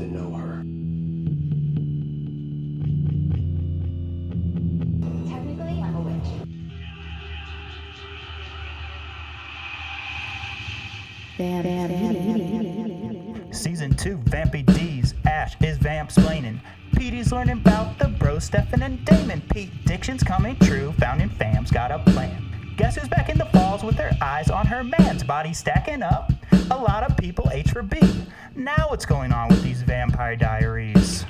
that know her. Technically, I'm a witch. Season 2, Vampy D's. Ash is vamp-splaining. Petey's learning about the bros, Stefan and Damon. Pete-dictions coming true. Founding fam's got a plan. Guess who's back in the falls with their eyes on her man's body stacking up? A lot of people H for B. Now what's going on with these Vampire Diaries?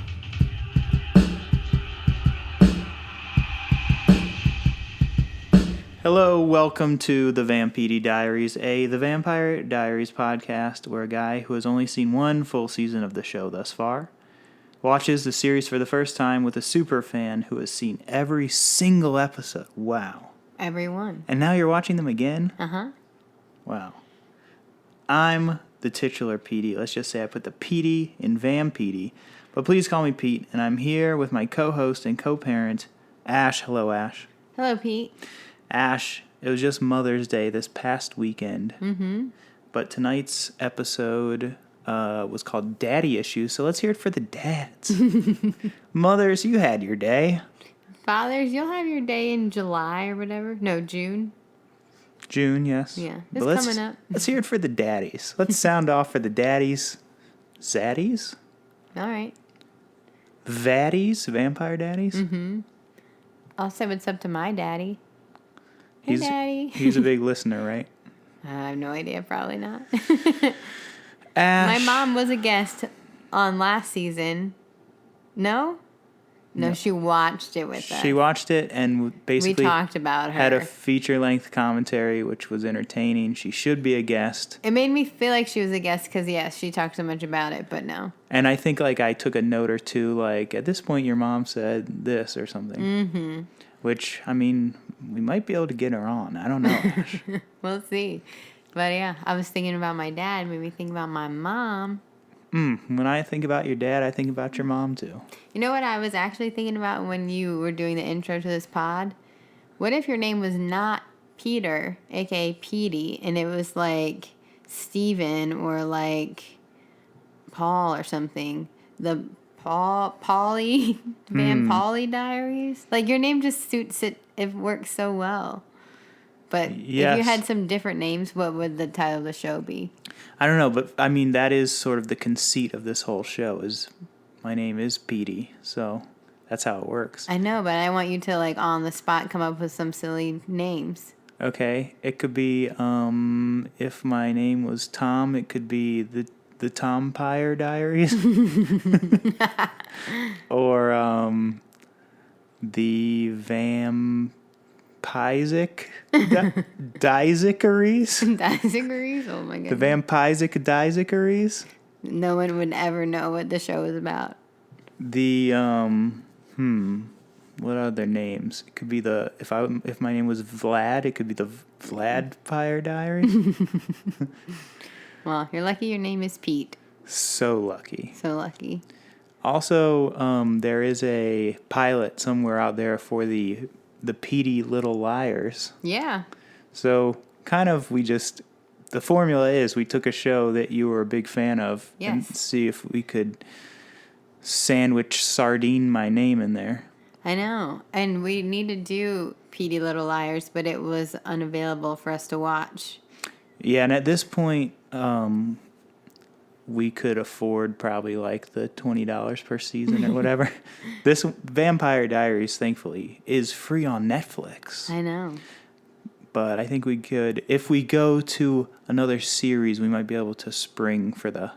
Hello, welcome to the Vampire Diaries, the Vampire Diaries podcast where a guy who has only seen one full season of the show thus far watches the series for the first time with a super fan who has seen every single episode. Wow. Every one. And now you're watching them again? Uh-huh. Wow. I'm the titular Petey. Let's just say I put the Petey in Vampedy. But please call me Pete, and I'm here with my co-host and co-parent, Ash. Hello, Ash. Hello, Pete. Ash, it was just Mother's Day this past weekend. Mm-hmm. But tonight's episode was called Daddy Issues, so let's hear it for the dads. Mothers, you had your day. Fathers, you'll have your day in July or whatever. No, June. June, yes. Yeah, But it's coming up. Let's hear it for the daddies. Let's sound off for the daddies. Zaddies? All right. Vaddies? Vampire daddies? Mm-hmm. I'll say what's up to my daddy. Hey, Daddy. He's a big listener, right? I have no idea. Probably not. Ash. My mom was a guest on last season. No, she watched it with us. She watched it and basically we talked about her. Had a feature-length commentary, which was entertaining. She should be a guest. It made me feel like she was a guest because, yes, she talked so much about it, but no. And I think, I took a note or two, at this point your mom said this or something. Mm-hmm. Which, we might be able to get her on. I don't know, Ash. We'll see. But, yeah, I was thinking about my dad. Made me think about my mom. When I think about your dad, I think about your mom, too. You know what I was actually thinking about when you were doing the intro to this pod? What if your name was not Peter, a.k.a. Petey, and it was, Steven or, Paul or something? The Vampire Diaries? Your name just suits it. It works so well. But yes. If you had some different names, what would the title of the show be? I don't know, but that is sort of the conceit of this whole show is my name is Petey, so that's how it works. I know, but I want you to, on the spot, come up with some silly names. Okay, it could be, if my name was Tom, it could be the Vampire Diaries. Or, the Vampisic Diaries. Diaries? Oh my goodness. The Vampisic Diaries. No one would ever know what the show is about. The what other names? It could be if my name was Vlad, it could be the Vladpire Diaries. Well, you're lucky your name is Pete. So lucky. So lucky. Also, there is a pilot somewhere out there for the Petey Little Liars. Yeah. So the formula is we took a show that you were a big fan of and see if we could sandwich sardine my name in there. I know. And we need to do Petey Little Liars, but it was unavailable for us to watch. Yeah, and at this point, we could afford probably the $20 per season or whatever. This Vampire Diaries, thankfully, is free on Netflix. I know. But I think we could, if we go to another series, we might be able to spring for the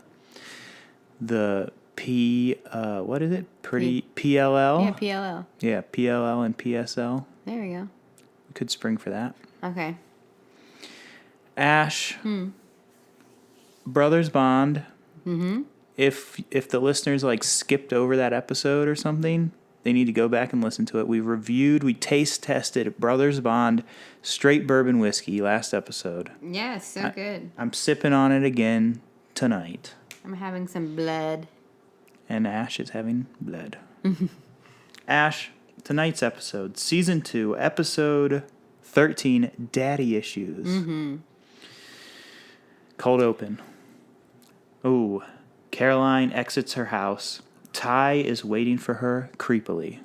what is it? PLL? Yeah, PLL. Yeah, PLL and PSL. There we go. We could spring for that. Okay. Ash. Brothers Bond. Mm-hmm. If the listeners skipped over that episode or something, they need to go back and listen to it. We taste tested Brothers Bond straight bourbon whiskey last episode. Yeah, so good. I'm sipping on it again tonight. I'm having some blood. And Ash is having blood. Ash, tonight's episode, Season 2, Episode 13, Daddy Issues. Mm-hmm. Cold open. Oh, Caroline exits her house. Ty is waiting for her creepily.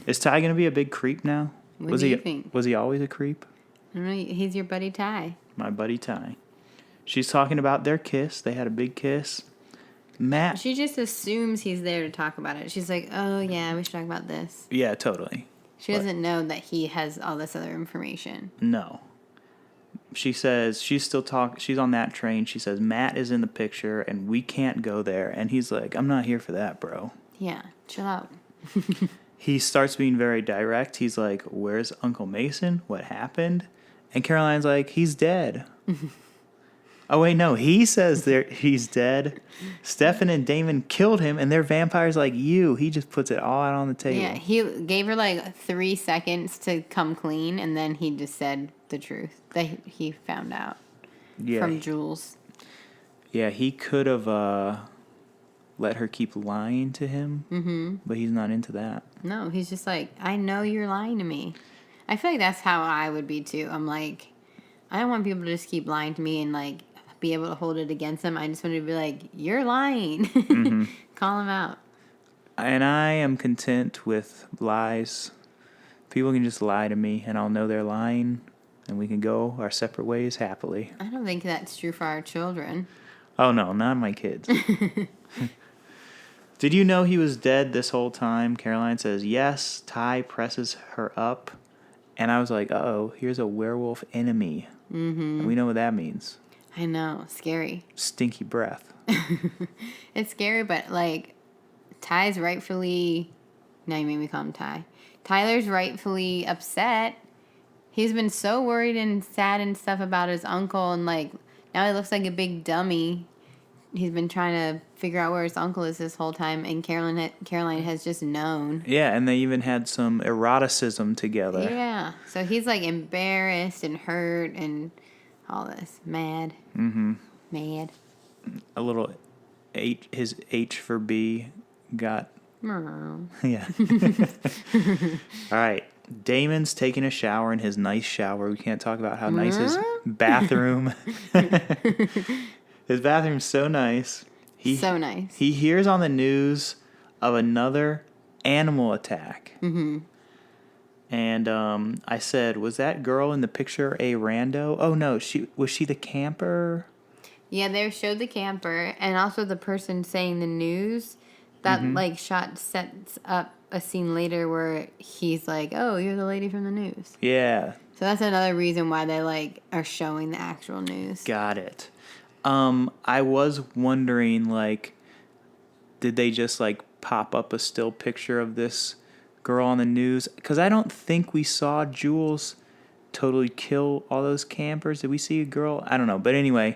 Is Ty going to be a big creep now? What do you think? Was he always a creep? I don't know. He's your buddy Ty. My buddy Ty. She's talking about their kiss. They had a big kiss. Matt. She just assumes he's there to talk about it. She's like, oh, yeah, we should talk about this. Yeah, totally. She doesn't know that he has all this other information. No. She says she's on that train. She says Matt is in the picture and we can't go there. And he's like, I'm not here for that, bro. Yeah, chill out. He starts being very direct. He's like, where's Uncle Mason? What happened? And Caroline's like, he's dead. Oh, wait, no. He says he's dead. Stefan and Damon killed him, and they're vampires like you. He just puts it all out on the table. Yeah, he gave her like 3 seconds to come clean, and then he just said the truth that he found out from Jules. Yeah, he could have let her keep lying to him, but he's not into that. No, he's just like, I know you're lying to me. I feel like that's how I would be, too. I'm like, I don't want people to just keep lying to me and, like, be able to hold it against them. I just want to be like, you're lying. Call him out. And I am content with lies. People can just lie to me, and I'll know they're lying, and we can go our separate ways happily. I don't think that's true for our children. Oh, no, not my kids. Did you know he was dead this whole time? Caroline says, yes. Ty presses her up. And I was like, uh-oh, here's a werewolf enemy. And we know what that means. I know. Scary. Stinky breath. It's scary, but, like, Ty's rightfully... Now you made me call him Ty. Tyler's rightfully upset. He's been so worried and sad and stuff about his uncle, and, like, now he looks like a big dummy. He's been trying to figure out where his uncle is this whole time, and Caroline has just known. Yeah, and they even had some eroticism together. Yeah, so he's, like, embarrassed and hurt and all this. Mad. Mad. A little his H for B got... Yeah. All right. Damon's taking a shower in his nice shower. We can't talk about how nice his bathroom... His bathroom's so nice. So nice. He hears on the news of another animal attack. And I said, was that girl in the picture a rando? Oh, no. Was she the camper? Yeah, they showed the camper and also the person saying the news. That, like, shot sets up a scene later where he's like, oh, you're the lady from the news. Yeah. So that's another reason why they, like, are showing the actual news. Got it. I was wondering, like, did they just, like, pop up a still picture of this girl on the news? Because I don't think we saw Jules totally kill all those campers. Did we see a girl? I don't know. But anyway.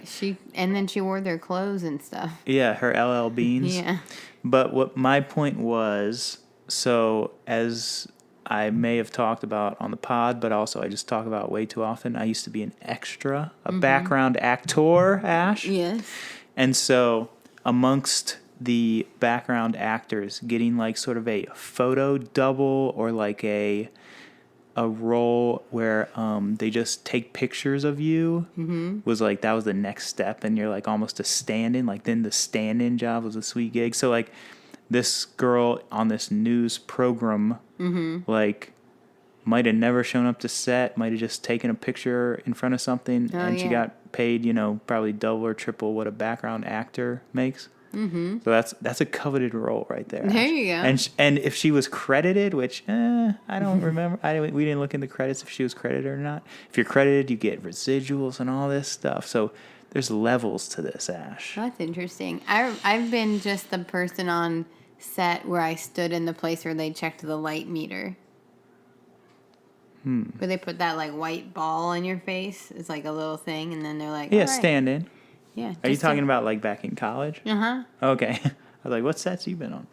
And then she wore their clothes and stuff. Yeah, her LL Beans. Yeah. But what my point was, so as I may have talked about on the pod, but also I just talk about way too often, I used to be an extra, a background actor, Ash. Yes. And so amongst the background actors, getting like sort of a photo double or like a role where they just take pictures of you was like, that was the next step. And you're like almost a stand-in. Like then the stand-in job was a sweet gig. So like this girl on this news program, like might have never shown up to set, might have just taken a picture in front of something, and she got paid, probably double or triple what a background actor makes. So that's a coveted role right there. There you go. And if she was credited, which I don't remember, we didn't look in the credits if she was credited or not. If you're credited, you get residuals and all this stuff. So there's levels to this, Ash. That's interesting. I've been just the person on set where I stood in the place where they checked the light meter. Where they put that like white ball in your face. It's like a little thing, and then they're like, yeah, all right. stand in. Yeah. Are you talking about like back in college? Okay. I was like, what sets you been on?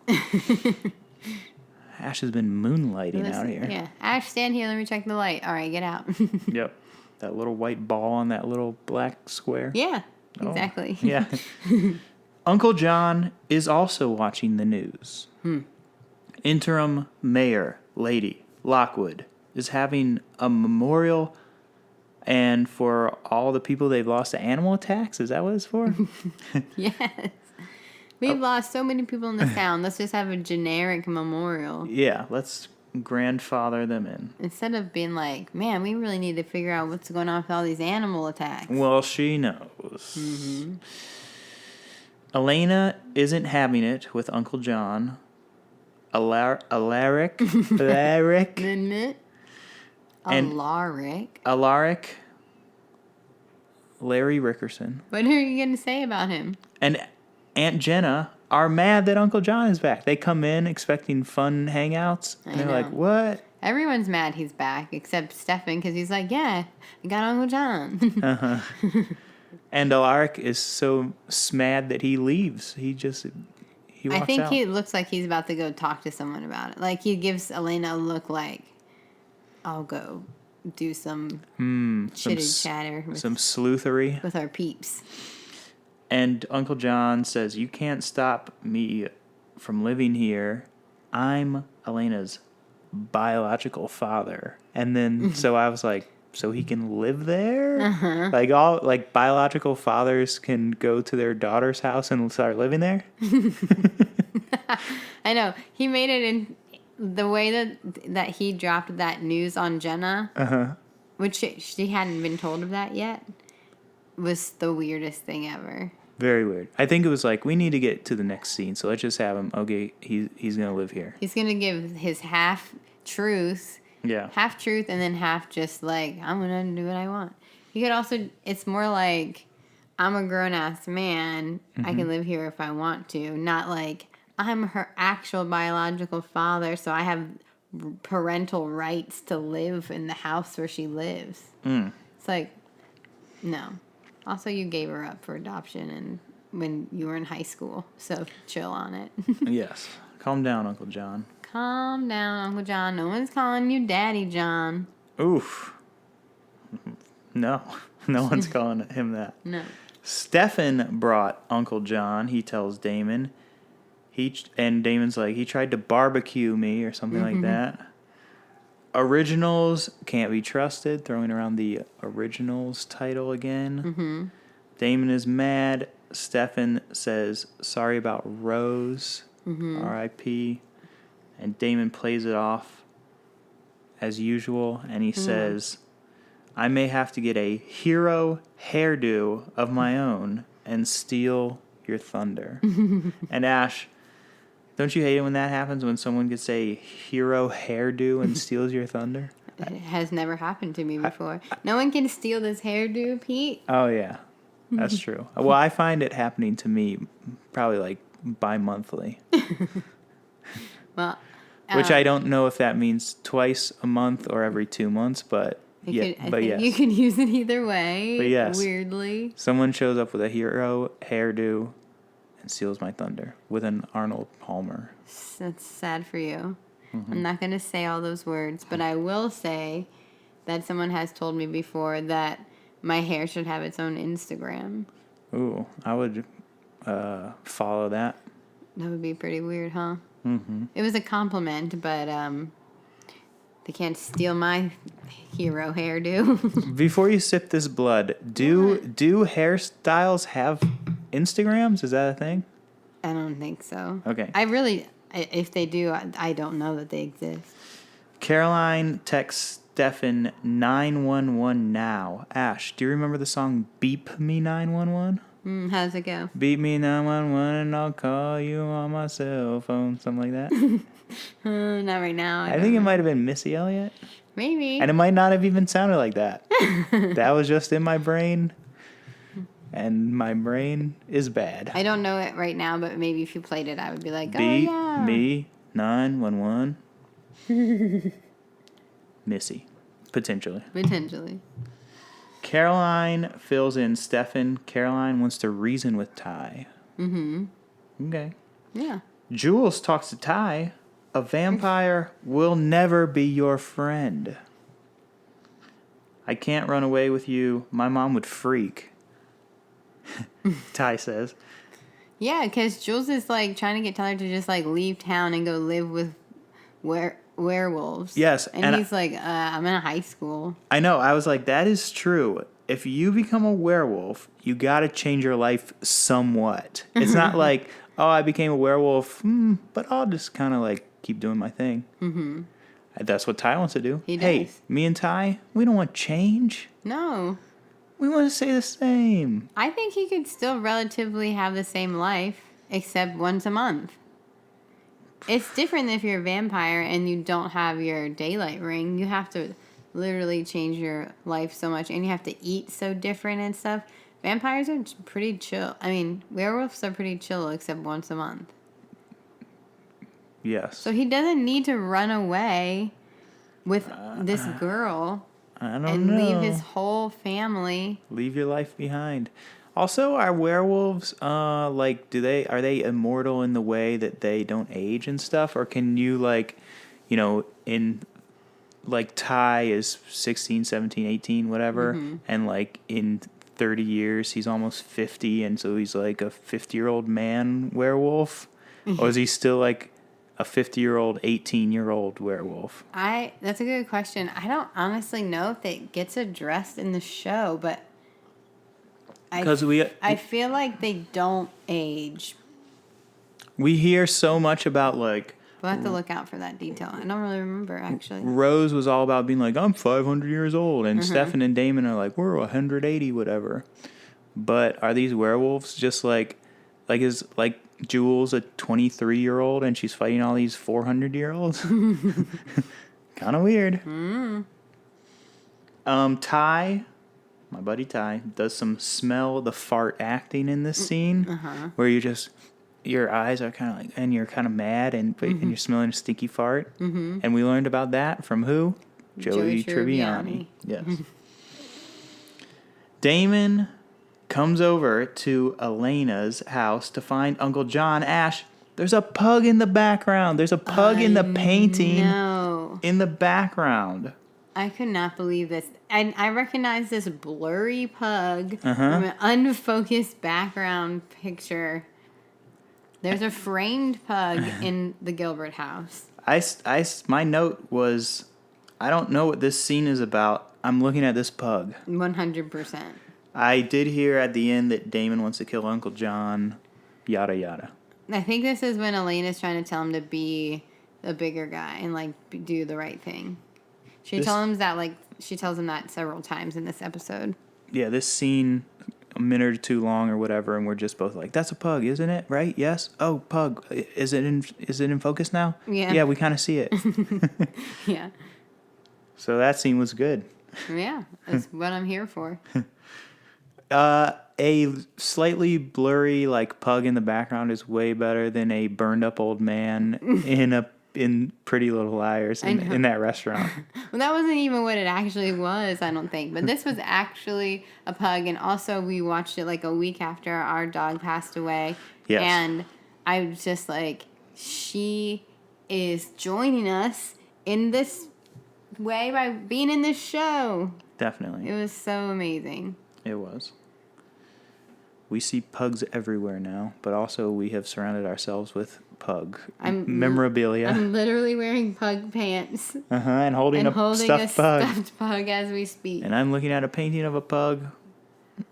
Ash has been moonlighting out here. Yeah. Ash, stand here. Let me check the light. All right, get out. Yep. That little white ball on that little black square. Yeah, exactly. Oh, yeah. Uncle John is also watching the news. Interim Mayor Lady Lockwood is having a memorial, and for all the people they've lost to animal attacks. Is that what it's for? Yes. We've lost so many people in this town. Let's just have a generic memorial. Yeah, let's grandfather them in. Instead of being like, man, we really need to figure out what's going on with all these animal attacks. Well, she knows. Elena isn't having it with Uncle John. Alaric. Isn't And- Alaric. Larry Rickerson. What are you going to say about him? And Aunt Jenna are mad that Uncle John is back. They come in expecting fun hangouts. And they're like, what? Everyone's mad he's back, except Stefan, because he's like, yeah, I got Uncle John. And Alaric is so mad that he leaves. He walks out. He looks like he's about to go talk to someone about it. Like, he gives Elena a look like, I'll go do some chitter-chatter. Some sleuthery. With our peeps. And Uncle John says, you can't stop me from living here. I'm Elena's biological father. And then, so I was like, so he can live there? Like biological fathers can go to their daughter's house and start living there? I know. He made it in the way that he dropped that news on Jenna, which she hadn't been told of that yet, was the weirdest thing ever. Very weird. I think it was like, we need to get to the next scene, so let's just have him, okay, he's going to live here. He's going to give his half-truth. Yeah. Half-truth and then half just like, I'm going to do what I want. He could also, it's more like, I'm a grown-ass man. I can live here if I want to. Not like, I'm her actual biological father, so I have parental rights to live in the house where she lives. It's like, no. Also, you gave her up for adoption and when you were in high school, so chill on it. Yes. Calm down, Uncle John. Calm down, Uncle John. No one's calling you Daddy John. Oof. No. No one's calling him that. No. Stefan brought Uncle John, he tells Damon. And Damon's like, he tried to barbecue me or something like that. Originals can't be trusted, throwing around the Originals title again. Damon is mad. Stefan says, sorry about Rose, R.I.P. And Damon plays it off as usual, and he says, I may have to get a hero hairdo of my own and steal your thunder. And Ash, don't you hate it when that happens, when someone gets a hero hairdo and steals your thunder? It has never happened to me before. No one can steal this hairdo, Pete. Oh, yeah. That's true. Well, I find it happening to me probably like bi-monthly. Well, which I don't know if that means twice a month or every 2 months, but yes. You could use it either way. But yes. Weirdly. Someone shows up with a hero hairdo and steals my thunder with an Arnold Palmer. That's sad for you. I'm not going to say all those words, but I will say that someone has told me before that my hair should have its own Instagram. Ooh, I would follow that. That would be pretty weird, huh? It was a compliment, but they can't steal my hero hairdo. Before you sip this blood, do hairstyles have Instagrams? Is that a thing? I don't think so. Okay. If they do, I don't know that they exist. Caroline texts Stefan 911 now. Ash, do you remember the song Beep Me 911? How's it go? Beep me 911 and I'll call you on my cell phone. Something like that. Not right now. I think it might have been Missy Elliott. Maybe. And it might not have even sounded like that. That was just in my brain. And my brain is bad. I don't know it right now, but maybe if you played it, I would be like, Beep oh, yeah. me 911. Missy. Potentially. Caroline fills in Stefan. Caroline wants to reason with Ty. Okay. Yeah. Jules talks to Ty. A vampire will never be your friend. I can't run away with you. My mom would freak. Ty says. Yeah, because Jules is like trying to get Tyler to just like leave town and go live with werewolves. Yes. And he's like, I'm in high school. I know. I was like, that is true. If you become a werewolf, you got to change your life somewhat. It's not like, oh, I became a werewolf, but I'll just kind of like keep doing my thing. Mm-hmm. That's what Ty wants to do. He does. Hey, me and Ty, we don't want change. No. We want to stay the same. I think he could still relatively have the same life, except once a month. It's different if you're a vampire and you don't have your daylight ring. You have to literally change your life so much, and you have to eat so different and stuff. Vampires are pretty chill. I mean, werewolves are pretty chill, except once a month. Yes. So he doesn't need to run away with this girl and leave his whole family. Leave your life behind. Also, are werewolves are they immortal in the way that they don't age and stuff, or can you in Ty is 16, 17, 18, whatever, and like in 30 years he's almost 50, and so he's like a 50-year-old man werewolf, or is he still like a 50-year-old, 18-year-old werewolf? That's a good question. I don't honestly know if it gets addressed in the show, but I feel like they don't age. We hear so much about like. We'll have to look out for that detail. I don't really remember actually. Rose was all about being like, I'm 500 years old, and Stefan and Damon are like, we're 180, whatever. But are these werewolves just like is like Jules a 23-year-old and she's fighting all these 400-year-olds? Kind of weird. Ty, my buddy Ty, does some smell the fart acting in this scene, where your eyes are kind of like, and you're kind of mad, and you're smelling a stinky fart. And we learned about that from who? Joey Tribbiani. Yes. Damon comes over to Elena's house to find Uncle John. Ash, there's a pug in the background. There's a pug in the painting in the background. I could not believe this. And I recognize this blurry pug from an unfocused background picture. There's a framed pug in the Gilbert house. My note was, I don't know what this scene is about. I'm looking at this pug. 100%. I did hear at the end that Damon wants to kill Uncle John, yada yada. I think this is when Elena's trying to tell him to be a bigger guy and like do the right thing. She tells him that several times in this episode. Yeah, this scene, a minute or two long or whatever, and we're just both like, "That's a pug, isn't it? Right? Yes. Oh, pug. Is it in focus now? Yeah. Yeah, we kind of see it. Yeah. So that scene was good. Yeah, that's what I'm here for. A slightly blurry like pug in the background is way better than a burned up old man in Pretty Little Liars in that restaurant. Well, that wasn't even what it actually was, I don't think. But this was actually a pug, and also we watched it like a week after our dog passed away. Yes. And I was just like, she is joining us in this way by being in this show. Definitely. It was so amazing. It was. We see pugs everywhere now, but also we have surrounded ourselves with pug memorabilia. I'm literally wearing pug pants. And holding a stuffed pug as we speak. And I'm looking at a painting of a pug.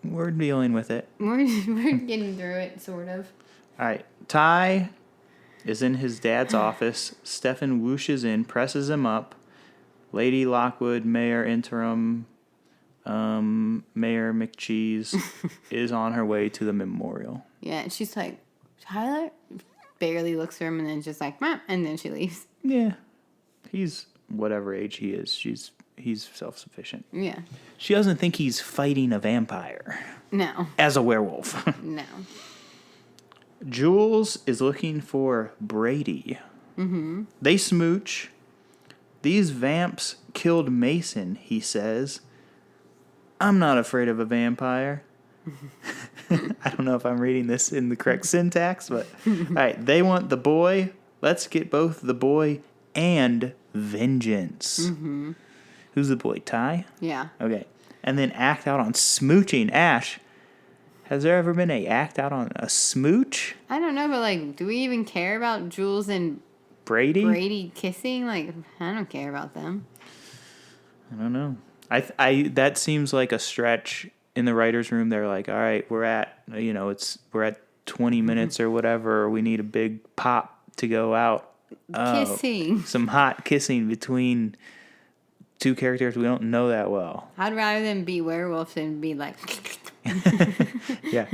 We're dealing with it. We're getting through it, sort of. All right. Ty is in his dad's office. Stefan whooshes in, presses him up. Lady Lockwood, Mayor Interim, Mayor McCheese is on her way to the memorial. Yeah, and she's like, Tyler? Barely looks at him and then just like, meh, and then she leaves. Yeah. He's whatever age he is. He's self-sufficient. Yeah. She doesn't think he's fighting a vampire. No. As a werewolf. No. Jules is looking for Brady. Mm-hmm. They smooch. These vamps killed Mason, he says. I'm not afraid of a vampire. I don't know if I'm reading this in the correct syntax, but all right, they want the boy. Let's get both the boy and vengeance. Mm-hmm. Who's the boy? Ty? Yeah. Okay. And then act out on smooching. Ash, has there ever been a act out on a smooch? I don't know, but like, do we even care about Jules and Brady kissing? Like, I don't care about them. I don't know. I that seems like a stretch in the writer's room. They're like, all right, we're at 20 minutes or whatever. We need a big pop to go out. Kissing. Some hot kissing between two characters we don't know that well. I'd rather them be werewolves than be like... Yeah.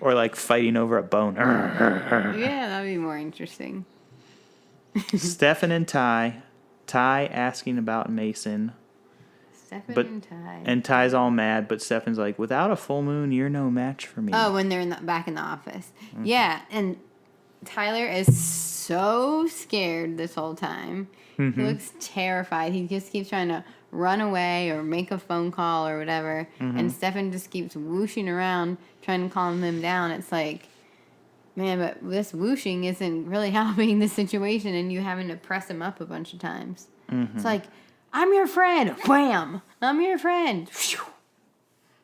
Or like fighting over a bone. Yeah, that'd be more interesting. Stefan and Ty. Ty asking about Mason. Stefan But- and Ty. And Ty's all mad, but Stefan's like, without a full moon, you're no match for me. Oh, when they're back in the office. Yeah, and Tyler is so scared this whole time. He looks terrified. He just keeps trying to run away or make a phone call or whatever. And Stefan just keeps whooshing around trying to calm him down. It's like, man, but this whooshing isn't really helping the situation, and you having to press him up a bunch of times. It's like, I'm your friend. Wham! I'm your friend.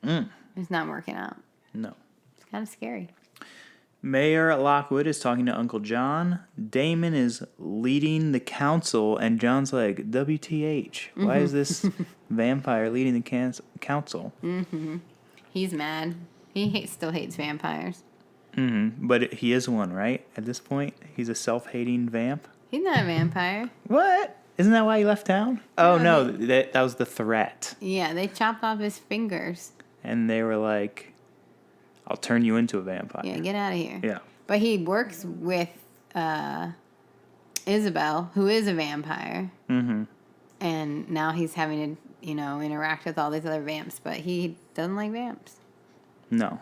It's not working out. No. It's kind of scary. Mayor Lockwood is talking to Uncle John. Damon is leading the council, and John's like, WTH. Why is this vampire leading the council? He's mad. He still hates vampires. But he is one, right? At this point, he's a self-hating vamp. He's not a vampire. What? Isn't that why he left town? Oh, no, that was the threat. Yeah, they chopped off his fingers. And they were like, I'll turn you into a vampire. Yeah, get out of here. Yeah. But he works with Isabel, who is a vampire. And now he's having to, interact with all these other vamps. But he doesn't like vamps. No.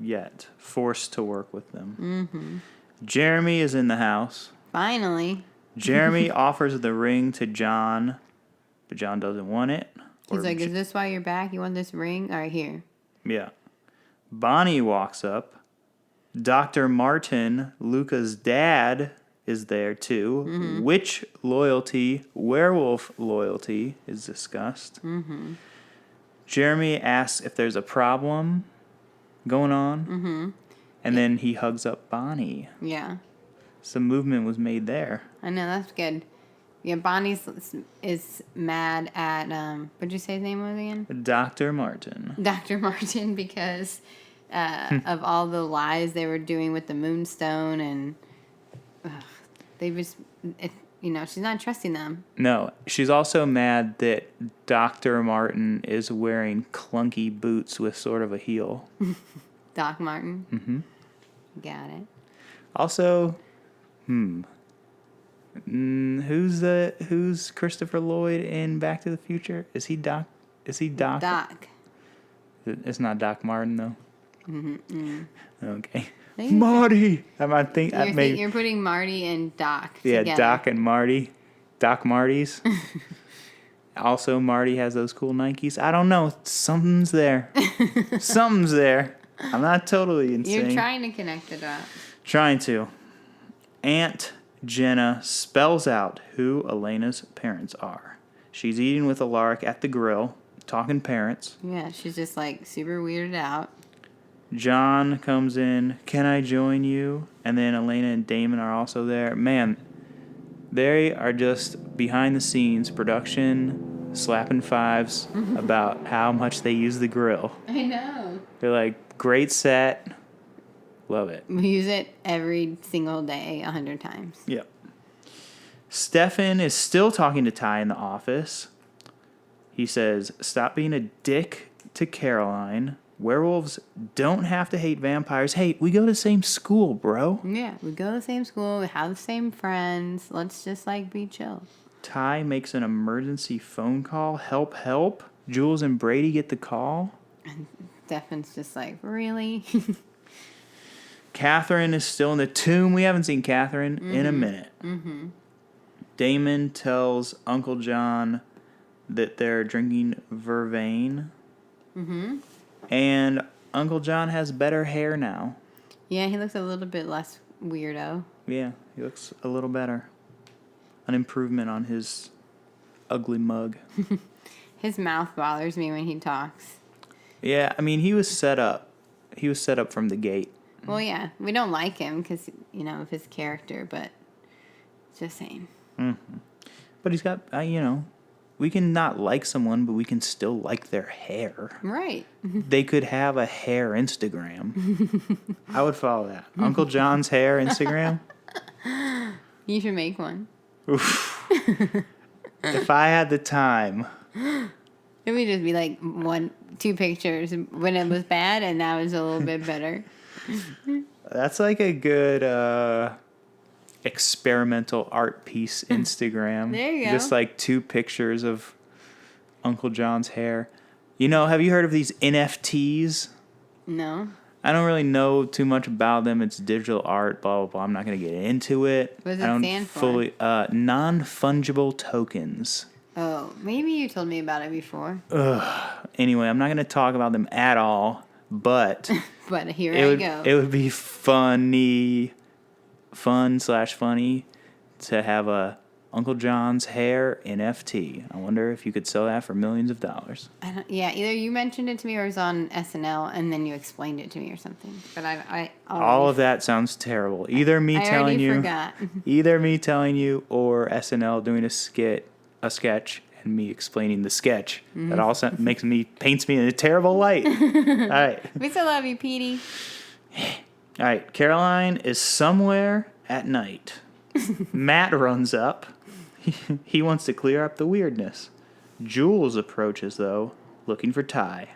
Yet. Forced to work with them. Jeremy is in the house. Finally. Jeremy offers the ring to John, but John doesn't want it. He's like, is this why you're back? You want this ring? All right, here. Yeah. Bonnie walks up. Dr. Martin, Luca's dad, is there too. Witch loyalty, werewolf loyalty is discussed. Jeremy asks if there's a problem going on. And then he hugs up Bonnie. Yeah. Some movement was made there. I know, that's good. Yeah, Bonnie is mad at, what'd you say his name was again? Dr. Martin. Dr. Martin, because of all the lies they were doing with the moonstone, and they just, she's not trusting them. No, she's also mad that Dr. Martin is wearing clunky boots with sort of a heel. Doc Martin? Got it. Also, who's Christopher Lloyd in Back to the Future? Is he Doc? Doc. It's not Doc Martin though. Okay. Thank Marty. You're putting Marty and Doc together. Doc and Marty. Doc Marty's. Also, Marty has those cool Nikes. I don't know. Something's there. Something's there. I'm not totally insane. You're trying to connect the dots. Trying to. Aunt Jenna spells out who Elena's parents are. She's eating with Alaric at the grill, talking parents. Yeah, she's just like super weirded out. John comes in, can I join you? And then Elena and Damon are also there. Man, they are just behind the scenes, production, slapping fives about how much they use the grill. I know. They're like, great set. Love it. We use it every single day 100 times. Yep. Stefan is still talking to Ty in the office. He says, stop being a dick to Caroline. Werewolves don't have to hate vampires. Hey, we go to the same school, bro. Yeah, we go to the same school. We have the same friends. Let's just, be chill. Ty makes an emergency phone call. Help, help. Jules and Brady get the call. And Stefan's just like, really? Catherine is still in the tomb. We haven't seen Catherine in a minute. Damon tells Uncle John that they're drinking vervain. And Uncle John has better hair now. Yeah, he looks a little bit less weirdo. Yeah, he looks a little better. An improvement on his ugly mug. His mouth bothers me when he talks. Yeah, I mean, he was set up. He was set up from the gate. Well, yeah, we don't like him because, of his character, but just saying. But he's got, we can not like someone, but we can still like their hair. Right. They could have a hair Instagram. I would follow that. Uncle John's hair Instagram. You should make one. Oof. If I had the time. It would just be like 2 pictures when it was bad, and now it's a little bit better. That's like a good experimental art piece Instagram. There you go. Just like 2 pictures of Uncle John's hair. You know, have you heard of these NFTs? No. I don't really know too much about them. It's digital art, blah, blah, blah. I'm not going to get into it. What does I it don't stand for? fully, non-fungible tokens. Oh, maybe you told me about it before. Anyway, I'm not going to talk about them at all, but But here it would be fun/funny to have a Uncle John's hair NFT. I wonder if you could sell that for millions of dollars. Yeah, either you mentioned it to me or it was on SNL, and then you explained it to me or something. But I All of that sounds terrible. Either me telling you, forgot. either me telling you, or SNL doing a sketch, and me explaining the sketch. Mm-hmm. That also paints me in a terrible light. All right. We still love you, Petey. All right. Caroline is somewhere at night. Matt runs up. He wants to clear up the weirdness. Jules approaches, though, looking for Ty.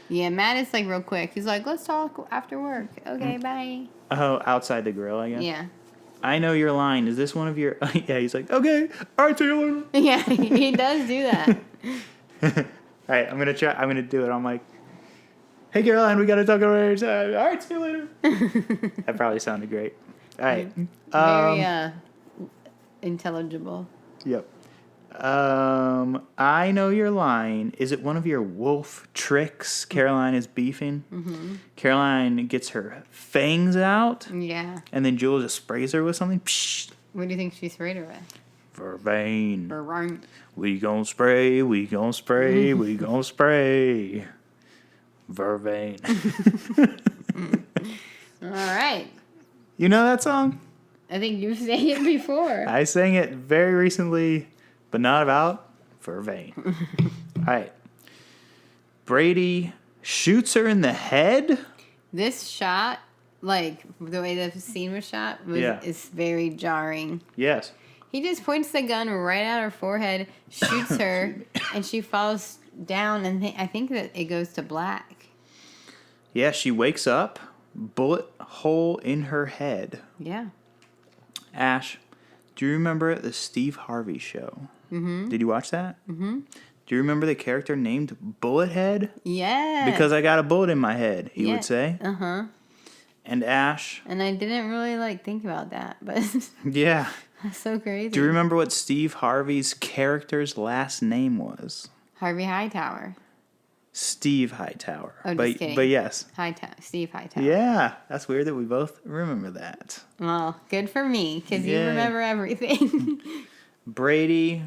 Yeah, Matt is like real quick. He's like, let's talk after work. Okay, bye. Oh, outside the grill, I guess. Yeah. I know your line. Is this one of your... Yeah, he's like, okay. All right, see you later. Yeah, he does do that. All right, I'm going to do it. I'm like, hey, Caroline, we got to talk about it. All right, see you later. That probably sounded great. All right. Very intelligible. Yep. I know your line. Is it one of your wolf tricks? Caroline is beefing. Mm-hmm. Caroline gets her fangs out. Yeah. And then Jules just sprays her with something. Psh. What do you think she sprayed her with? Vervain. Vervain. We gon' spray, we gon' spray, we gon' spray. Vervain. All right. You know that song? I think you sang it before. I sang it very recently, but not about Vervain. All right. Brady shoots her in the head. This shot, like the way the scene was shot, is very jarring. Yes. He just points the gun right at her forehead, shoots her, and she falls down, and I think that it goes to black. Yeah, she wakes up, bullet hole in her head. Yeah. Ash, do you remember the Steve Harvey show? Mm-hmm. Did you watch that? Mm-hmm. Do you remember the character named Bullethead? Yeah. Because I got a bullet in my head, he would say. Uh-huh. And Ash... And I didn't really, think about that, but... Yeah. That's so crazy. Do you remember what Steve Harvey's character's last name was? Harvey Hightower. Steve Hightower. Oh, just kidding. But yes. Steve Hightower. Yeah. That's weird that we both remember that. Well, good for me, because you remember everything. Brady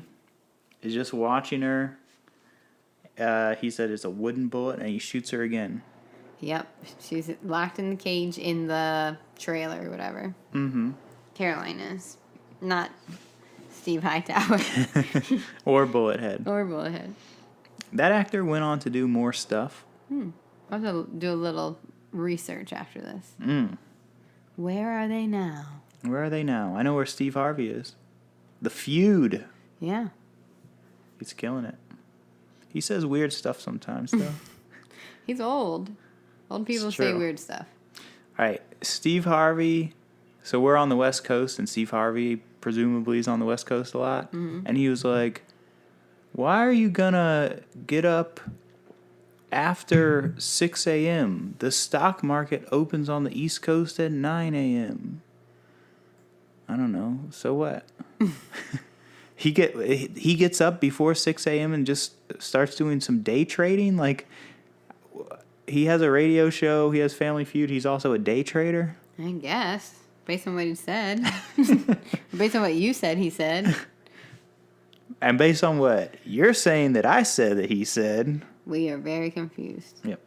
is just watching her. He said it's a wooden bullet, and he shoots her again. Yep. She's locked in the cage in the trailer or whatever. Mm-hmm. Caroline is. Not Steve Hightower. Or Bullethead. Or Bullethead. That actor went on to do more stuff. I'll have to do a little research after this. Mm. Where are they now? Where are they now? I know where Steve Harvey is. The Feud. Yeah. He's killing it. He says weird stuff sometimes, though. He's old. Old people say weird stuff. All right. Steve Harvey. So we're on the West Coast, and Steve Harvey presumably is on the West Coast a lot. Mm-hmm. And he was like, why are you gonna get up after 6 a.m.? The stock market opens on the East Coast at 9 a.m. I don't know. So what? He gets up before 6 a.m. and just starts doing some day trading. Like, he has a radio show. He has Family Feud. He's also a day trader. I guess. Based on what he said. Based on what you said he said. And based on what you're saying that I said that he said. We are very confused. Yep.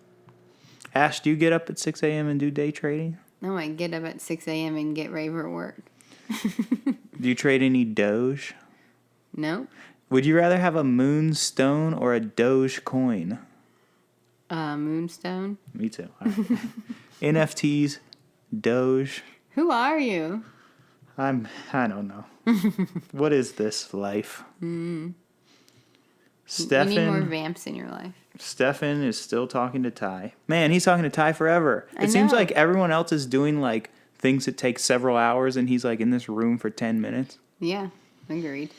Ash, do you get up at 6 a.m. and do day trading? No, I get up at 6 a.m. and get ready for work. Do you trade any Doge? No. Would you rather have a moonstone or a Doge coin? Moonstone. Me too. All right. NFTs, Doge. Who are you? I don't know. What is this life? You need more vamps in your life. Stefan is still talking to Ty. Man, he's talking to Ty forever. It seems like everyone else is doing like things that take several hours and he's like in this room for 10 minutes. Yeah, agreed.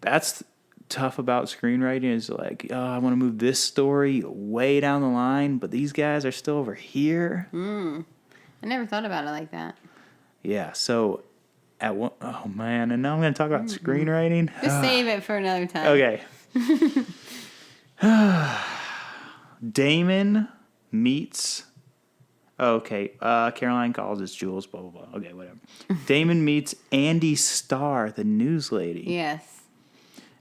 That's tough about screenwriting is like, oh, I want to move this story way down the line, but these guys are still over here. I never thought about it like that. Yeah, so oh man, and now I'm going to talk about screenwriting. Just save it for another time. Okay. Damon meets... Okay, Caroline calls us Jules, blah, blah, blah. Okay, whatever. Damon meets Andy Starr, the news lady. Yes.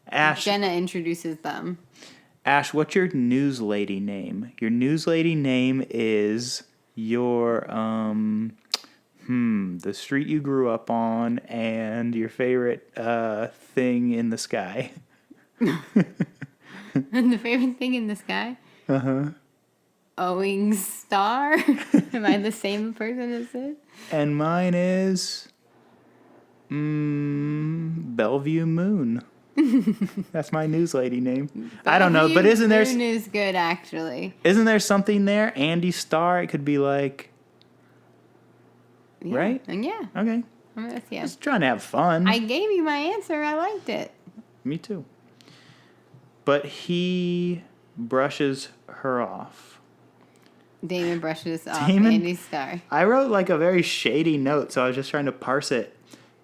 Ash. Jenna introduces them. Ash, what's your news lady name? Your news lady name is your, the street you grew up on and your favorite thing in the sky. And the favorite thing in the sky? Uh-huh. Owing Star? Am I the same person as this? And mine is Bellevue Moon. That's my news lady name. I don't know, but isn't there... Moon is good, actually. Isn't there something there? Andy Starr, it could be like... Yeah. Right? And yeah. Okay. I'm with you. Just trying to have fun. I gave you my answer. I liked it. Me too. But he brushes her off. Damon brushes off Andy Starr. I wrote like a very shady note, so I was just trying to parse it.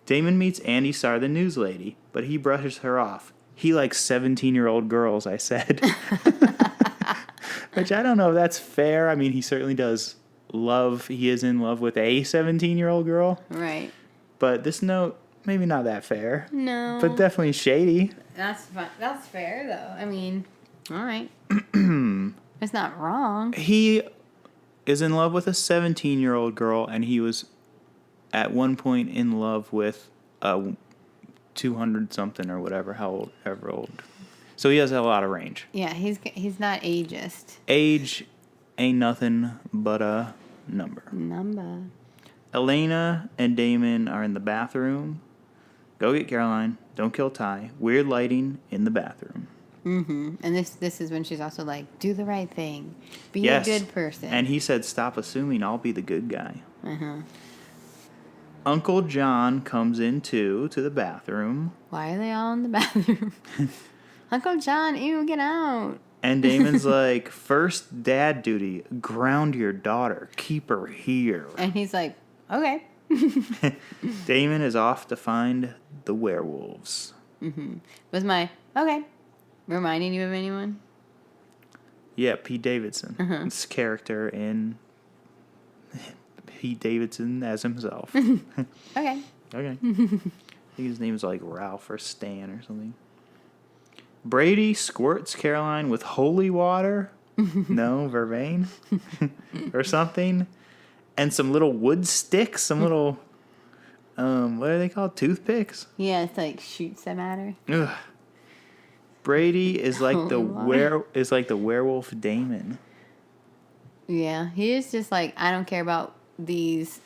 Damon meets Andy Starr, the news lady, but he brushes her off. He likes 17-year-old girls, I said. Which I don't know if that's fair. I mean, he certainly does he is in love with a 17-year-old girl. Right. But this note, maybe not that fair. No. But definitely shady. That's fun. That's fair, though. I mean, all right. It's not wrong. He is in love with a 17-year-old girl, and he was at one point in love with a 200-something or whatever, however old. So he has a lot of range. Yeah, he's not ageist. Age ain't nothing but a number. Elena and Damon are in the bathroom. Go get Caroline. Don't kill Ty. Weird lighting in the bathroom. Mm-hmm. And this is when she's also like, do the right thing. Be a good person. And he said, stop assuming I'll be the good guy. Uh-huh. Uncle John comes in to the bathroom. Why are they all in the bathroom? Uncle John, ew, get out. And Damon's like, first dad duty, ground your daughter. Keep her here. And he's like, okay. Damon is off to find the werewolves. Mm-hmm. Was my, okay. Reminding you of anyone? Yeah, Pete Davidson. Uh-huh. This character in Pete Davidson as himself. Okay. Okay. I think his name is like Ralph or Stan or something. Brady squirts Caroline with holy water. No, vervain. Or something. And some little wood sticks. Some little, what are they called? Toothpicks? Yeah, it's like shoots them at her. Ugh. Brady is like the werewolf Damon. Yeah, he is just like, I don't care about these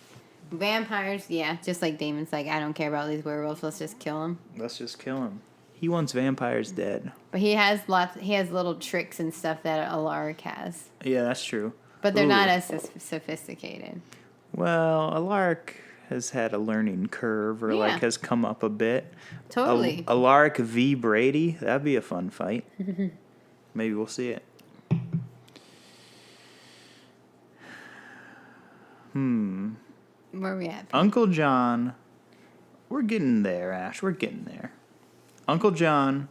vampires. Yeah, just like Damon's like, I don't care about these werewolves. Let's just kill them. Let's just kill him. He wants vampires dead. But he has little tricks and stuff that Alaric has. Yeah, that's true. But they're not as sophisticated. Well, Alaric has had a learning curve or has come up a bit. Totally. Alaric v. Brady, that'd be a fun fight. Maybe we'll see it. Where are we at? Uncle John, we're getting there, Ash. We're getting there. Uncle John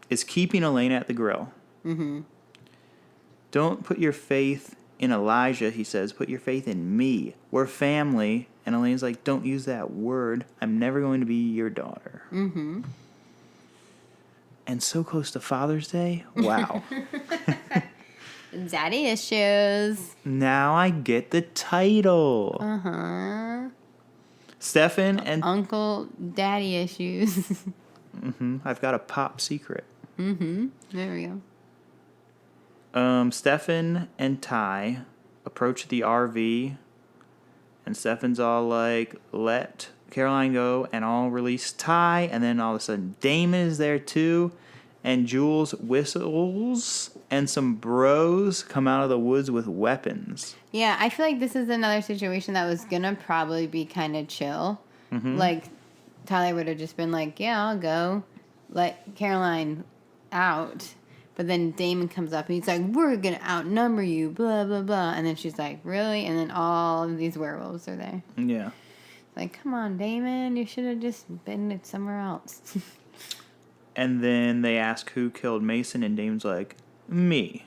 is keeping Elena at the grill. Mm-hmm. Don't put your faith in Elijah, he says. Put your faith in me. We're family. And Elena's like, don't use that word. I'm never going to be your daughter. Mm-hmm. And so close to Father's Day? Wow. Daddy issues. Now I get the title. Uh-huh. Stefan and... Uncle Daddy issues. I've got a pop secret. There we go. Stefan and Ty approach the RV, and Stefan's all like, let Caroline go, and I'll release Ty, and then all of a sudden Damon is there too, and Jules whistles, and some bros come out of the woods with weapons. Yeah, I feel like this is another situation that was gonna probably be kind of chill. Like, Tyler would have just been like, yeah, I'll go. Let Caroline out. But then Damon comes up and he's like, we're going to outnumber you, blah, blah, blah. And then she's like, really? And then all of these werewolves are there. Yeah. Like, come on, Damon. You should have just been somewhere else. And then they ask who killed Mason, and Damon's like, me.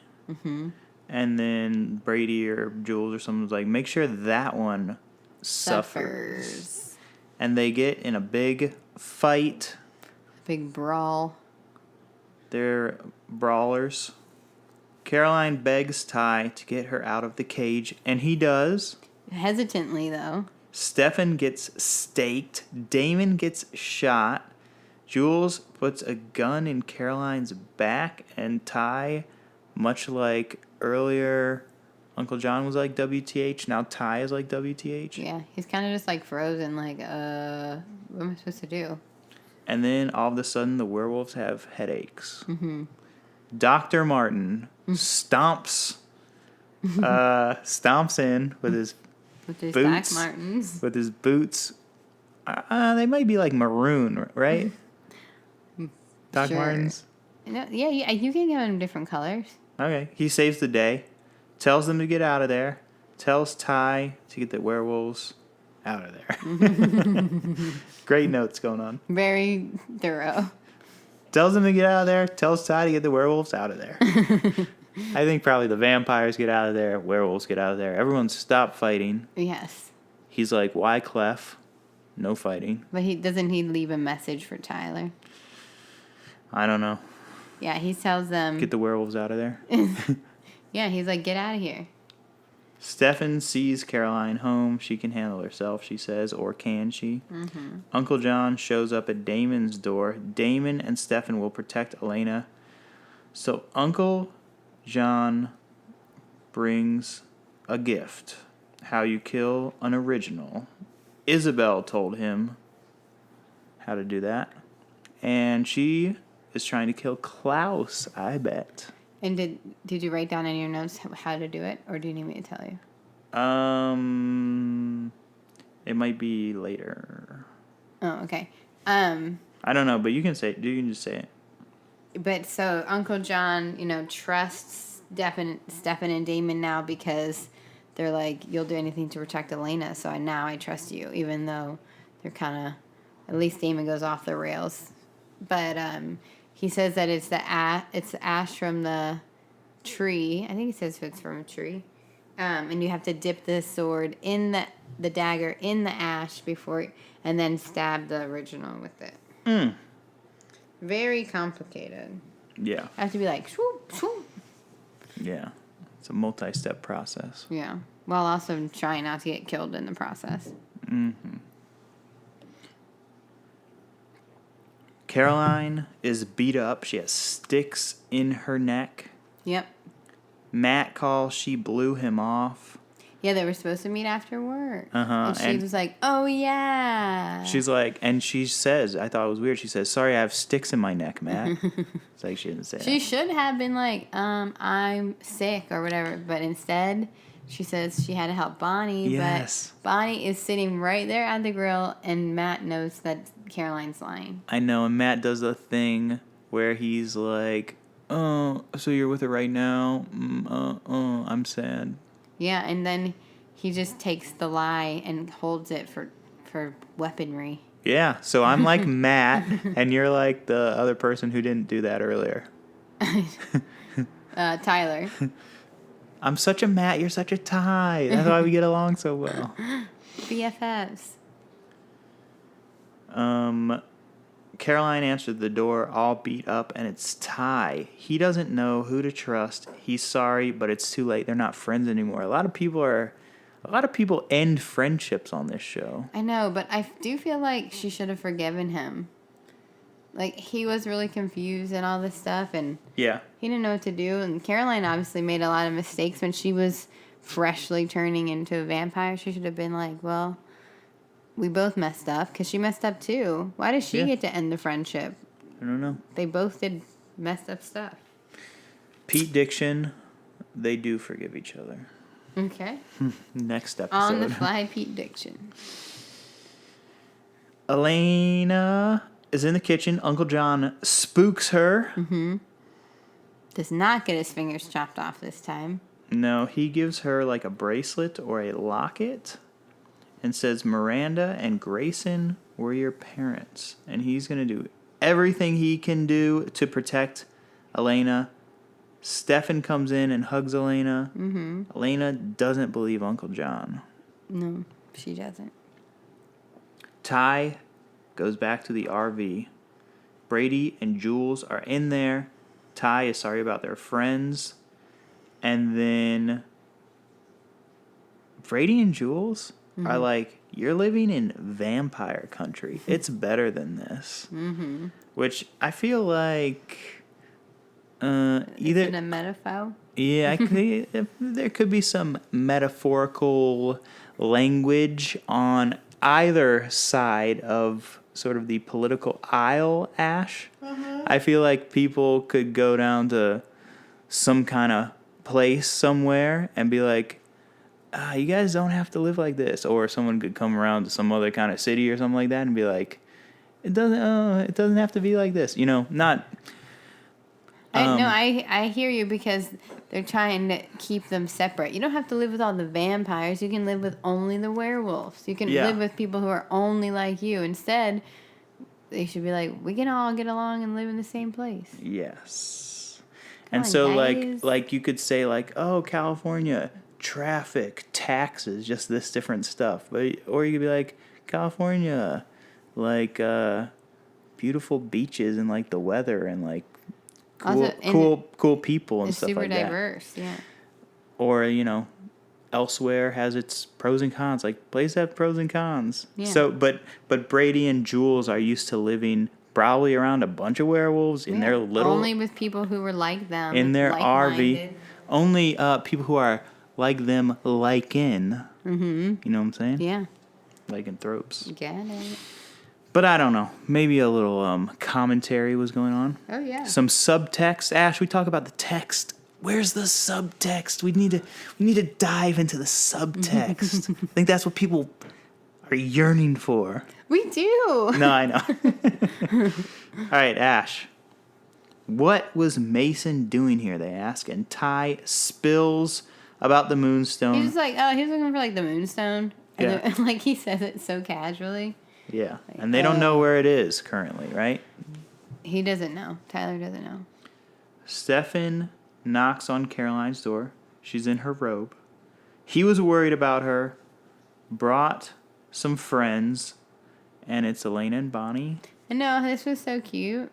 And then Brady or Jules or someone's like, make sure that one suffers. And they get in a big fight. Big brawl. They're brawlers. Caroline begs Ty to get her out of the cage, and he does. Hesitantly, though. Stefan gets staked. Damon gets shot. Jules puts a gun in Caroline's back, and Ty, much like earlier, Uncle John was like WTH, now Ty is like WTH. Yeah, he's kind of just like frozen, like, what am I supposed to do? And then all of a sudden, the werewolves have headaches. Dr. Martin stomps in with his With his boots. Doc Martens. With his boots. They might be like maroon, right? Doc Sure. Martens. No, yeah, you can give him different colors. Okay. He saves the day. Tells them to get out of there. Tells Ty to get the werewolves out of there. Great notes going on. Very thorough. Tells them to get out of there. Tells Ty to get the werewolves out of there. I think probably the vampires get out of there. Werewolves get out of there. Everyone stop fighting. Yes. He's like, why Clef? No fighting. But doesn't he leave a message for Tyler? I don't know. Yeah, he tells them. Get the werewolves out of there. Yeah, he's like, get out of here. Stefan sees Caroline home. She can handle herself, she says, or can she? Uncle John shows up at Damon's door. Damon and Stefan will protect Elena. So Uncle John brings a gift. How you kill an original. Isabel told him how to do that. And she is trying to kill Klaus, I bet. And did you write down in your notes how to do it, or do you need me to tell you? It might be later. Oh, okay. I don't know, but you can say it. You can just say it. But so Uncle John, trusts Stefan and Damon now because they're like, you'll do anything to protect Elena, so now I trust you, even though they're kind of, at least Damon goes off the rails. But he says that it's the ash from the tree. I think he says it's from a tree. And you have to dip the sword in the dagger in the ash and then stab the original with it. Very complicated. Yeah. I have to be like, swoop, swoop. Yeah. It's a multi-step process. Yeah. While also trying not to get killed in the process. Caroline is beat up. She has sticks in her neck. Yep. Matt calls. She blew him off. Yeah, they were supposed to meet after work. Uh-huh. And she was like, oh, yeah. She's like, and she says, I thought it was weird. She says, sorry, I have sticks in my neck, Matt. It's like she didn't say She that. should have been like, I'm sick or whatever. But instead, she says she had to help Bonnie. Yes. But Bonnie is sitting right there at the grill, and Matt knows that Caroline's lying. I know, and Matt does the thing where he's like, oh, so you're with her right now? I'm sad. Yeah, and then he just takes the lie and holds it for weaponry. Yeah, so I'm like Matt, and you're like the other person who didn't do that earlier. Tyler. I'm such a Matt, you're such a Ty. That's why we get along so well. BFFs. Caroline answered the door all beat up, and it's Ty. He doesn't know who to trust. He's sorry, but it's too late. They're not friends anymore. A lot of people end friendships on this show. I know, but I do feel like she should have forgiven him. like, he was really confused and all this stuff, and Yeah. he didn't know what to do. And Caroline obviously made a lot of mistakes when she was freshly turning into a vampire. She should have been like, well, we both messed up, because she messed up too. Why does she get to end the friendship? I don't know. They both did messed up stuff. Pete-diction, they do forgive each other. Okay. Next episode. On the fly Pete-diction. Elena is in the kitchen. Uncle John spooks her. Mm-hmm. Does not get his fingers chopped off this time. No, he gives her like a bracelet or a locket and says Miranda and Grayson were your parents. And he's going to do everything he can do to protect Elena. Stefan comes in and hugs Elena. Mm-hmm. Elena doesn't believe Uncle John. No, she doesn't. Ty goes back to the RV. Brady and Jules are in there. Ty is sorry about their friends. And then Brady and Jules are like, you're living in vampire country. It's better than this. Mm-hmm. Which I feel like either... Is it a metaphor? Yeah, there could be some metaphorical language on either side of sort of the political aisle, Ash. I feel like people could go down to some kind of place somewhere and be like, you guys don't have to live like this. Or someone could come around to some other kind of city or something like that and be like, it doesn't have to be like this. You know, not... I hear you, because they're trying to keep them separate. You don't have to live with all the vampires. You can live with only the werewolves. You can live with people who are only like you. Instead, they should be like, we can all get along and live in the same place. Yes. Come And on, so, guys. like you could say, like, oh, California, traffic, taxes, just this different stuff. But or you could be like, California, like beautiful beaches and like the weather and like cool people and it's stuff super like that. diverse, yeah. Or, you know, elsewhere has its pros and cons. Like, places have pros and cons. Yeah. So, but Brady and Jules are used to living probably around a bunch of werewolves in their little... Only with people who were like them. in their like-minded. RV. Only people who are like them, Lycan. Mm-hmm. You know what I'm saying? Yeah. Lycanthropes. Get it. But I don't know. Maybe a little commentary was going on. Oh, yeah. Some subtext. Ash, we talk about the text. Where's the subtext? We need to dive into the subtext. I think that's what people are yearning for. We do. No, I know. All right, Ash. What was Mason doing here, they ask. And Ty spills about the Moonstone. He's just like, oh, he was looking for, like, the Moonstone. And Yeah. then, like, he says it so casually. Yeah, and they don't know where it is currently, right? He doesn't know. Tyler doesn't know. Stefan knocks on Caroline's door. She's in her robe. He was worried about her, brought some friends, and it's Elena and Bonnie. I know, this was so cute.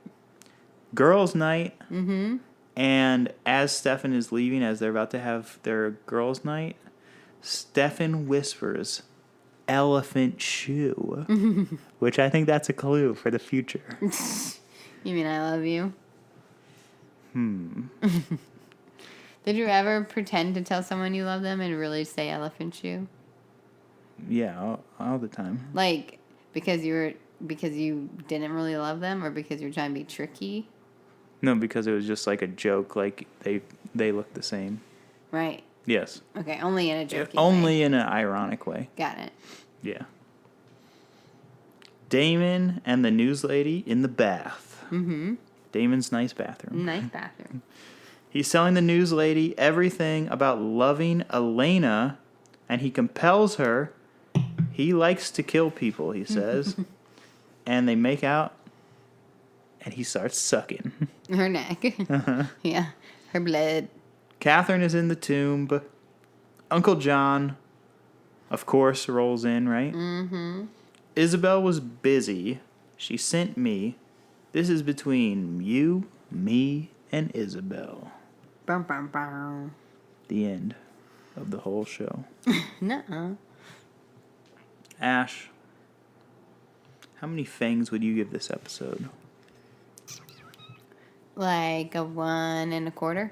Girls' night. Mm-hmm. And as Stefan is leaving, as they're about to have their girls' night, Stefan whispers, elephant shoe, which I think that's a clue for the future. You mean I love you? Did you ever pretend to tell someone you love them and really say elephant shoe? Yeah, all the time. Like, because you didn't really love them, or because you were trying to be tricky? No, because it was just like a joke, like they look the same. Right. Yes. Okay, only in a joking Only way. in an ironic way. Got it. Yeah. Damon and the news lady in the bath. Mm-hmm. Damon's nice bathroom. Nice bathroom. He's telling the news lady everything about loving Elena, and he compels her. He likes to kill people, he says. And they make out, and he starts sucking. Her neck. Yeah. Her blood. Catherine is in the tomb. Uncle John, of course, rolls in, right? Mm-hmm. Isabel was busy. She sent me. This is between you, me, and Isabel. Bum, bum, bum. The end of the whole show. Nuh-uh. Ash, how many fangs would you give this episode? like a 1.25.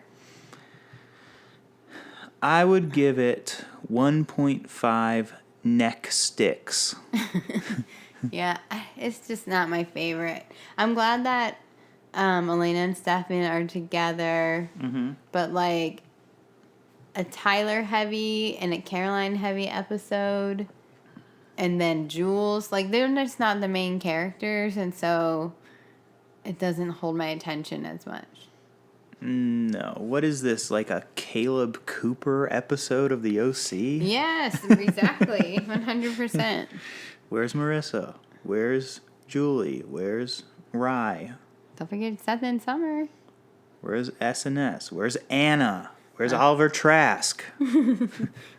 I would give it 1.5 neck sticks. Yeah, it's just not my favorite. I'm glad that Elena and Stefan are together, but like a Tyler heavy and a Caroline heavy episode, and then Jules, like they're just not the main characters, and so it doesn't hold my attention as much. No. What is this, like a Caleb Cooper episode of the OC? Yes, exactly. 100%. Where's Marissa? Where's Julie? Where's Rye? Don't forget Seth and Summer. Where's SNS? Where's Anna? Where's Oliver Trask?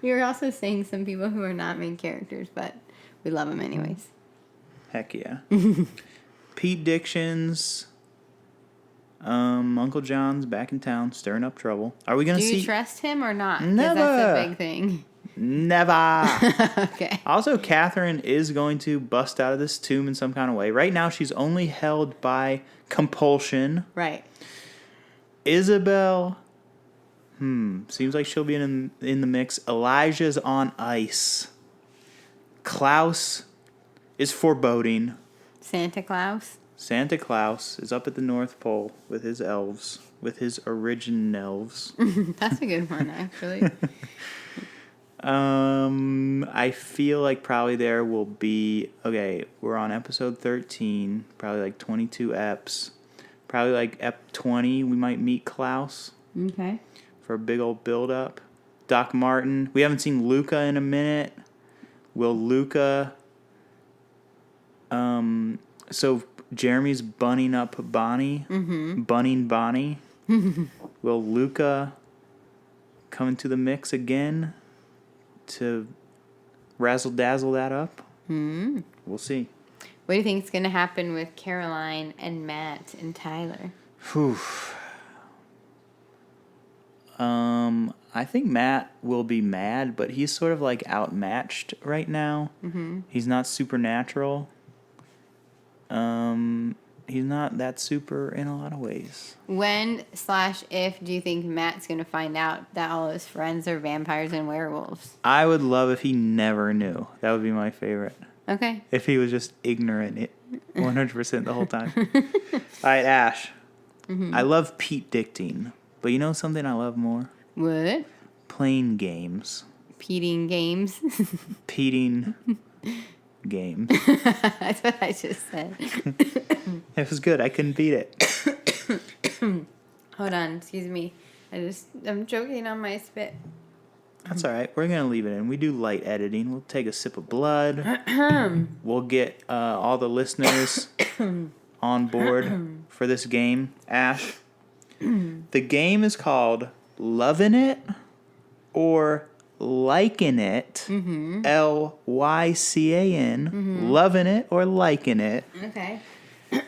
You're also saying some people who are not main characters, but we love them anyways. Heck yeah. Pete-dictions. Uncle John's back in town, stirring up trouble. Are we going to see... Do you trust him or not? 'Cause Never. that's a big thing. Never. Okay. Also, Catherine is going to bust out of this tomb in some kind of way. Right now, she's only held by compulsion. Right. Isabel... Seems like she'll be in the mix. Elijah's on ice. Klaus is foreboding. Santa Claus. Santa Claus is up at the North Pole with his elves, with his originals. That's a good one, actually. I feel like probably there will be... Okay, we're on episode 13, probably like 22 eps. Probably like ep 20, we might meet Klaus. Okay. For a big old build-up. Doc Martin. We haven't seen Luca in a minute. Will Luca... So Jeremy's bunning up Bonnie. Bunning Bonnie. Will Luca come into the mix again to razzle-dazzle that up? We'll see. What do you think is going to happen with Caroline and Matt and Tyler? Whew. I think Matt will be mad, but he's sort of like outmatched right now. He's not supernatural. He's not that super in a lot of ways. When/if do you think Matt's going to find out that all his friends are vampires and werewolves? I would love if he never knew. That would be my favorite. Okay. If he was just ignorant 100% the whole time. All right, Ash. I love Pete-dicting, but you know something I love more? What? Playing games. Peating games. Peating games. That's what I just said. It was good. I couldn't beat it. Hold on. Excuse me. I'm choking on my spit. That's all right. We're going to leave it in. We do light editing. We'll take a sip of blood. We'll get all the listeners on board for this game. Ash, the game is called Lovin' It or Lycan It. Lycan. Lovin' It or Lycan It. Okay.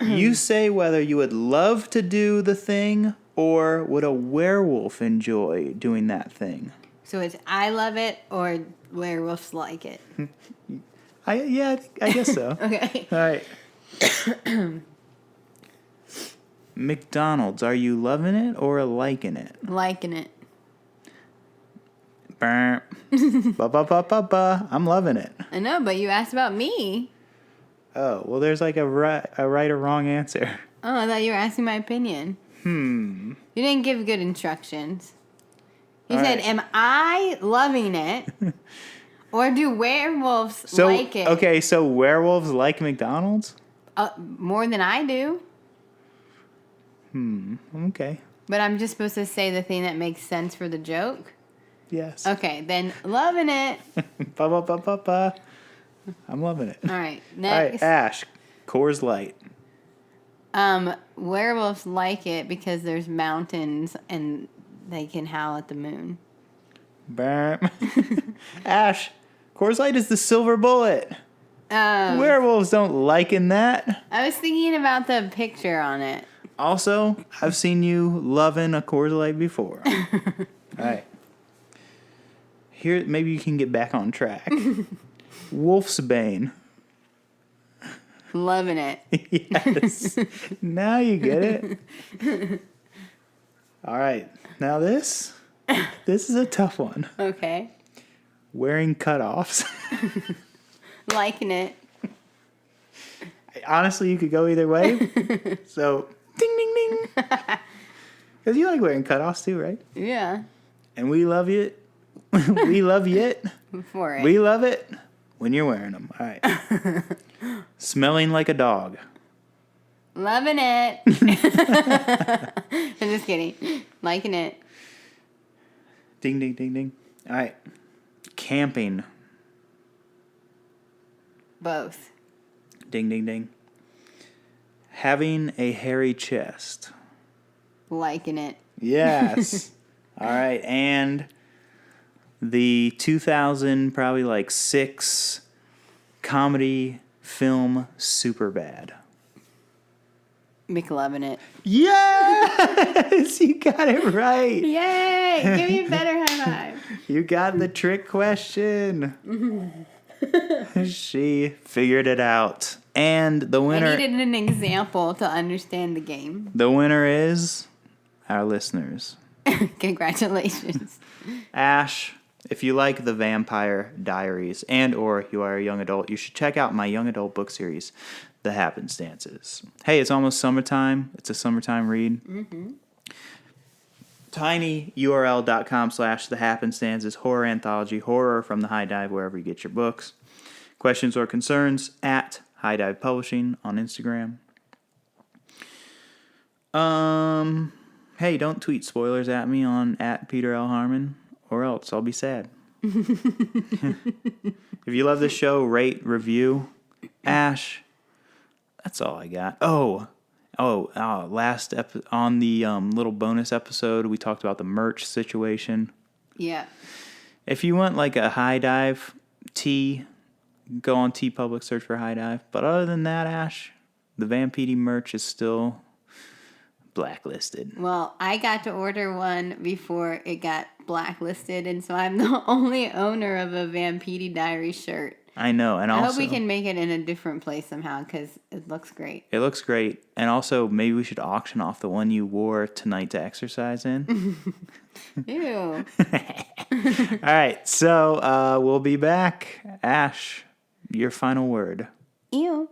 You say whether you would love to do the thing or would a werewolf enjoy doing that thing. So it's I love it or werewolves like it. I guess so. Okay. All right. McDonald's, are you loving it or liking it? Liking it. Burp. Ba-ba-ba-ba-ba. I'm loving it. I know, but you asked about me. Oh, well, there's like a right or wrong answer. Oh, I thought you were asking my opinion. You didn't give good instructions. You said, am I loving it? Or do werewolves like it? Okay, so werewolves like McDonald's? More than I do. Okay. But I'm just supposed to say the thing that makes sense for the joke? Yes. Okay, then loving it. Ba-ba-ba-ba-ba. I'm loving it. All right, next. All right, Ash, Coors Light. Werewolves like it because there's mountains and they can howl at the moon. Burp. Ash, Coors Light is the silver bullet. Werewolves don't liken that. I was thinking about the picture on it. Also, I've seen you loving a Coors Light before. All right. Here, maybe you can get back on track. Wolfsbane. Loving it. Yes. Now you get it. All right. Now this is a tough one. Okay. Wearing cutoffs. Liking it. Honestly, you could go either way. So, ding, ding, ding. Because you like wearing cutoffs too, right? Yeah. And we love it. We love it. For it. We love it when you're wearing them. All right. Smelling like a dog. Loving it. I'm just kidding. Liking it. Ding, ding, ding, ding. All right. Camping. Both. Ding, ding, ding. Having a hairy chest. Liking it. Yes. All right. And the 2000, probably like 6 comedy film Superbad. McLovin' it. Yes! You got it right. Yay! Give me a better high five. You got the trick question. She figured it out. And the winner... I needed an example to understand the game. The winner is our listeners. Congratulations. Ash, if you like the Vampire Diaries and or you are a young adult, you should check out my young adult book series, The Happenstances. Hey, it's almost summertime. It's a summertime read. Mm-hmm. tinyurl.com/The Happenstances horror anthology, horror from the High Dive, wherever you get your books. Questions or concerns at High Dive Publishing on Instagram. Hey, don't tweet spoilers at me on @PeterL Harmon, or else I'll be sad. If you love this show, rate, review. Ash, that's all I got. On the little bonus episode, we talked about the merch situation. Yeah. If you want like a High Dive tee, go on TeePublic, search for High Dive. But other than that, Ash, the Vampedi merch is still blacklisted. Well, I got to order one before it got blacklisted, and so I'm the only owner of a Vampire Diaries shirt. I know, and I also... hope we can make it in a different place somehow, because it looks great. It looks great. And also, maybe we should auction off the one you wore tonight to exercise in. Ew. All right, so we'll be back. Ash, your final word. Ew.